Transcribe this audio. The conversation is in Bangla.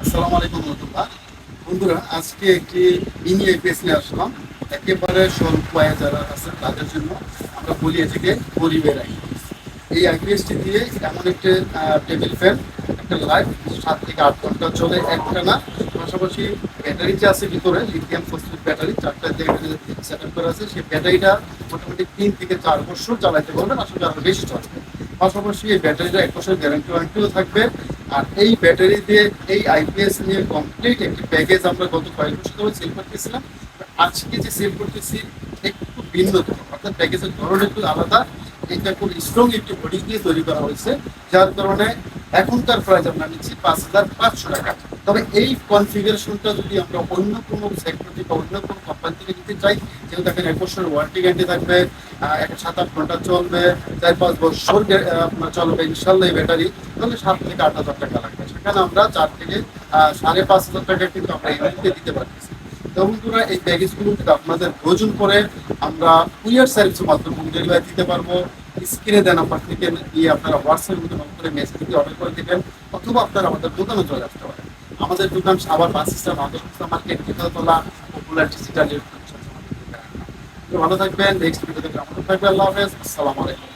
আসসালামু আলাইকুম রহমতুল্লাহ। বন্ধুরা, আজকে একটি মিনি আইপিএস নিয়ে আসলাম। একেবারে স্বল্প আয়ে যারা আছেন তাদের জন্য আমরা বলি এটাকে গরিবের আইপিএস। এই আইপিএসটি দিয়ে এমন একটা টেবিল ফ্যান, একটা লাইট 7 থেকে 8 ঘন্টা চলে একটানা। পাশাপাশি ব্যাটারি যে আছে ভিতরে লিথিয়াম ফসফেট ব্যাটারি 4টা দিয়ে এখানে সেট আপ করা আছে, সেই ব্যাটারিটা মোটামুটি 3 থেকে 4 বছর চালাতে পারবেন, আসলে আরো বেশি চলবে। পাশাপাশি এই ব্যাটারিটা 1 বছর গ্যারান্টি ওয়ারেন্টিও থাকবে। আর এই ব্যাটারি দিয়ে এই আইপিএস নিয়ে কমপ্লিট একটি প্যাকেজ আমরা গত কয়েক বছর ধরে সেল করতেছিলাম। আজকে যে সেল করতেছি একটু ভিন্ন ধরনের, অর্থাৎ প্যাকেজের ধরন একটু আলাদা। এটা খুব স্ট্রং একটি বডি দিয়ে তৈরি করা হয়েছে, যার কারণে এখনকার প্রাইস আমরা নিচ্ছি 5,500 টাকা। তবে এই কনফিগারেশনটা যদি আমরা অন্য কোনো সেক্টর থেকে অন্য কোনো কোম্পানি থেকে নিতে চাই, যেহেতু দেখেন 1 বছরের ওয়ারেন্টি গ্যারান্টি থাকবে, 7-8 ঘন্টা চলবে, 4-5 বছর আপনার চলবে ইনশাল্লাহ এই ব্যাটারি, তাহলে 7 থেকে 8 হাজার টাকা লাগবে। সেখানে আমরা 4 থেকে 5,500 টাকা কিন্তু আমরা এই মুহূর্তে দিতে পারতেছি। তো বন্ধুরা, এই প্যাকেজগুলো কিন্তু আপনাদের প্রয়োজন পড়ে আমরা কুরিয়ার সার্ভিসের মাধ্যমে হোম ডেলিভারি দিতে পারবো। স্ক্রিনে দেওয়া নাম্বার থেকে দিয়ে আপনারা হোয়াটসঅ্যাপের মধ্যে নক করে মেসেজ দিয়ে অর্ডার করে দেবেন, অথবা আপনারা আমাদের দোকানে চলে আসতে পারেন। আমাদের দোকান সাভার বাস স্ট্যান্ড, আমাদের মার্কেট, তৃতীয়তলা, পপুলার ডিজিটাল। ভালো থাকবেন। নেক্সট ভিডিওতে আমাদের থাকবে। আল্লাহ হাফেজ, আসসালামু আলাইকুম।